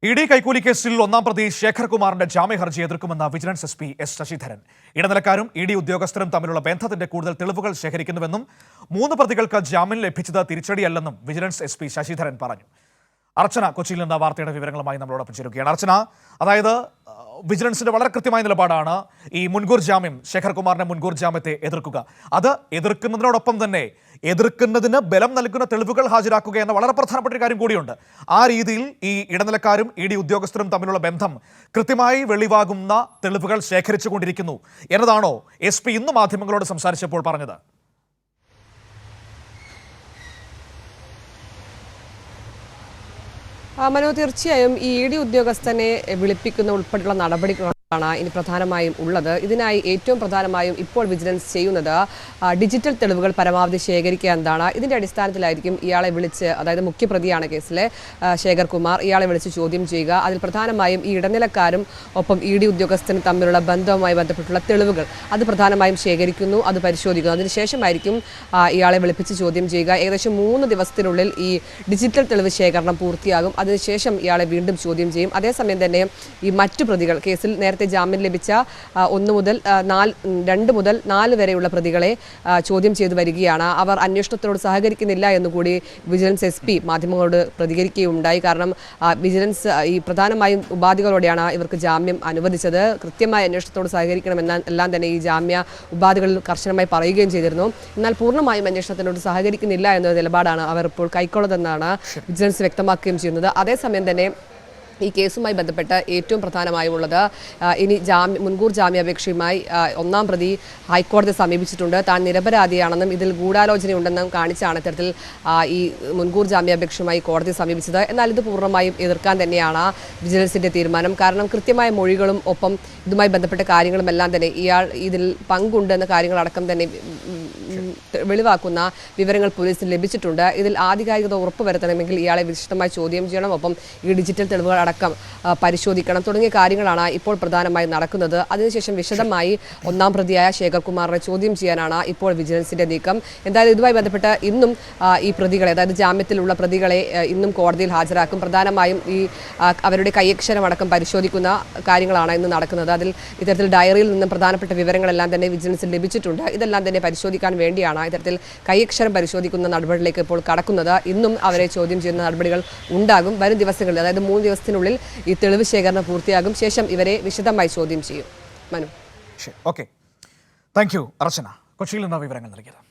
ED കൈക്കൂലി കേസിൽ ഒന്നാം പ്രതി ശേഖർ കുമാറിന്റെ ജാമ്യ ഹർജി എതിർക്കുമെന്ന് വിജിലൻസ് എസ് പി എസ് ശശിധരൻ. ഇടനിലക്കാരും ഇഡി ഉദ്യോഗസ്ഥരും തമ്മിലുള്ള ബന്ധത്തിന്റെ കൂടുതൽ തെളിവുകൾ ശേഖരിക്കുന്നുവെന്നും 3 പ്രതികൾക്ക് ജാമ്യം ലഭിച്ചത് തിരിച്ചടിയല്ലെന്നും വിജിലൻസ് എസ് പി ശശിധരൻ പറഞ്ഞു. അർച്ചന കൊച്ചിയിൽ നിന്ന് വാർത്തയുടെ വിവരങ്ങളുമായി നമ്മളോടൊപ്പം ചേരുകയാണ്. അർച്ചന, അതായത് വിജിലൻസിന്റെ വളരെ കൃത്യമായ നിലപാടാണ് ഈ മുൻകൂർ ജാമ്യം, ശേഖർ കുമാറിന്റെ മുൻകൂർ ജാമ്യത്തെ എതിർക്കുക. അത് എതിർക്കുന്നതിനോടൊപ്പം തന്നെ എതിർക്കുന്നതിന് ബലം നൽകുന്ന തെളിവുകൾ ഹാജരാക്കുക എന്ന വളരെ പ്രധാനപ്പെട്ട ഒരു കാര്യം കൂടിയുണ്ട്. ആ രീതിയിൽ ഈ ഇടനിലക്കാരും ഇഡി ഉദ്യോഗസ്ഥരും തമ്മിലുള്ള ബന്ധം കൃത്യമായി വെളിവാകുന്ന തെളിവുകൾ ശേഖരിച്ചുകൊണ്ടിരിക്കുന്നു എന്നതാണോ എസ് പി ഇന്ന് മാധ്യമങ്ങളോട് സംസാരിച്ചപ്പോൾ പറഞ്ഞത്? മനോ, തീർച്ചയായും ഈ ഇ ഡി ഉദ്യോഗസ്ഥനെ വിളിപ്പിക്കുന്ന ഉൾപ്പെടെയുള്ള നടപടികളാണ് ഇനി പ്രധാനമായും ഉള്ളത്. ഇതിനായി ഏറ്റവും പ്രധാനമായും ഇപ്പോൾ വിജിലൻസ് ചെയ്യുന്നത് ഡിജിറ്റൽ തെളിവുകൾ പരമാവധി ശേഖരിക്കുക എന്നതാണ്. ഇതിന്റെ അടിസ്ഥാനത്തിലായിരിക്കും ഇയാളെ വിളിച്ച്, അതായത് മുഖ്യപ്രതിയാണ് കേസിലെ ശേഖർ കുമാർ, ഇയാളെ വിളിച്ച് ചോദ്യം ചെയ്യുക. അതിൽ പ്രധാനമായും ഈ ഇടനിലക്കാരും ഒപ്പം ഇ ഡി ഉദ്യോഗസ്ഥനും തമ്മിലുള്ള ബന്ധവുമായി ബന്ധപ്പെട്ടുള്ള തെളിവുകൾ അത് പ്രധാനമായും ശേഖരിക്കുന്നു, അത് പരിശോധിക്കുന്നു. അതിനുശേഷമായിരിക്കും ഇയാളെ വിളിപ്പിച്ച് ചോദ്യം ചെയ്യുക. ഏകദേശം 3 ദിവസത്തിനുള്ളിൽ ഈ ഡിജിറ്റൽ തെളിവ് ശേഖരണം പൂർത്തിയാകും. അതിനുശേഷം ഇയാളെ വീണ്ടും ചോദ്യം ചെയ്യും. അതേസമയം തന്നെ ഈ മറ്റു പ്രതികൾ, കേസിൽ നേരത്തെ ജാമ്യം ലഭിച്ച 2 മുതൽ 4 വരെയുള്ള പ്രതികളെ ചോദ്യം ചെയ്തു വരികയാണ്. അവർ അന്വേഷണത്തിനോട് സഹകരിക്കുന്നില്ല എന്നുകൂടി വിജിലൻസ് എസ് പി മാധ്യമങ്ങളോട് പ്രതികരിക്കുകയുണ്ടായി. കാരണം വിജിലൻസ് ഈ പ്രധാനമായും ഉപാധികളോടെയാണ് ഇവർക്ക് ജാമ്യം അനുവദിച്ചത്. കൃത്യമായ അന്വേഷണത്തോട് സഹകരിക്കണമെന്ന എല്ലാം തന്നെ ഈ ജാമ്യ ഉപാധികളിൽ കർശനമായി പറയുകയും ചെയ്തിരുന്നു. എന്നാൽ പൂർണ്ണമായും അന്വേഷണത്തിനോട് സഹകരിക്കുന്നില്ല എന്ന നിലപാടാണ് അവർ ഇപ്പോൾ കൈക്കൊള്ളതെന്നാണ് വിജിലൻസ് വ്യക്തമാക്കുകയും ചെയ്യുന്നത്. അതേസമയം തന്നെ ഈ കേസുമായി ബന്ധപ്പെട്ട് ഏറ്റവും പ്രധാനമായുള്ളത് ഇനി മുൻകൂർ ജാമ്യാപേക്ഷയുമായി ഒന്നാം പ്രതി ഹൈക്കോടതിയെ സമീപിച്ചിട്ടുണ്ട്. താൻ നിരപരാധിയാണെന്നും ഇതിൽ ഗൂഢാലോചനയുണ്ടെന്നും കാണിച്ചാണ് ഇത്തരത്തിൽ ഈ മുൻകൂർ ജാമ്യാപേക്ഷയുമായി കോടതിയെ സമീപിച്ചത്. എന്നാൽ ഇത് പൂർണ്ണമായും എതിർക്കാൻ തന്നെയാണ് വിജിലൻസിന്റെ തീരുമാനം. കാരണം കൃത്യമായ മൊഴികളും ഒപ്പം ഇതുമായി ബന്ധപ്പെട്ട കാര്യങ്ങളുമെല്ലാം തന്നെ ഇയാൾ ഇതിൽ പങ്കുണ്ടെന്ന കാര്യങ്ങളടക്കം തന്നെ വെളിവാക്കുന്ന വിവരങ്ങൾ പോലീസിന് ലഭിച്ചിട്ടുണ്ട്. ഇതിൽ ആധികാരികത ഉറപ്പുവരുത്തണമെങ്കിൽ ഇയാളെ വിശദമായി ചോദ്യം ചെയ്യണം, ഒപ്പം ഈ ഡിജിറ്റൽ തെളിവുകൾ അടക്കം പരിശോധിക്കണം തുടങ്ങിയ കാര്യങ്ങളാണ് ഇപ്പോൾ പ്രധാനമായി നടക്കുന്നത്. അതിനുശേഷം വിശദമായി ഒന്നാം പ്രതിയായ ശേഖർ കുമാറിനെ ചോദ്യം ചെയ്യാനാണ് ഇപ്പോൾ വിജിലൻസിന്റെ നീക്കം. എന്തായാലും ഇതുമായി ബന്ധപ്പെട്ട് ഇന്നും ഈ പ്രതികളെ, അതായത് ജാമ്യത്തിലുള്ള പ്രതികളെ ഇന്നും കോടതിയിൽ ഹാജരാക്കും. പ്രധാനമായും ഈ അവരുടെ കൈയക്ഷരമടക്കം പരിശോധിക്കുന്ന കാര്യങ്ങളാണ് ഇന്ന് നടക്കുന്നത്. അതിൽ ഇത്തരത്തിൽ ഡയറിയിൽ നിന്നും പ്രധാനപ്പെട്ട വിവരങ്ങളെല്ലാം തന്നെ വിജിലൻസിന് ലഭിച്ചിട്ടുണ്ട്. ഇതെല്ലാം തന്നെ പരിശോധിക്കാൻ വേണ്ടിയാണ് ഇത്തരത്തിൽ കൈയക്ഷരം പരിശോധിക്കുന്ന നടപടിയിലേക്ക് ഇപ്പോൾ കടക്കുന്നത്. ഇന്നും അവരെ ചോദ്യം ചെയ്യുന്ന നടപടികൾ ഉണ്ടാകും. വരും ദിവസങ്ങളിൽ, അതായത് 3 ദിവസത്തിനുള്ളിൽ ഈ തെളിവ് ശേഖരണം പൂർത്തിയാകും. ശേഷം ഇവരെ വിശദമായി ചോദ്യം ചെയ്യും. മനു, ഓക്കെ, താങ്ക് യു അർച്ചന, കൊച്ചിയിൽ നിന്ന് വിവരങ്ങൾ നൽകിയത്.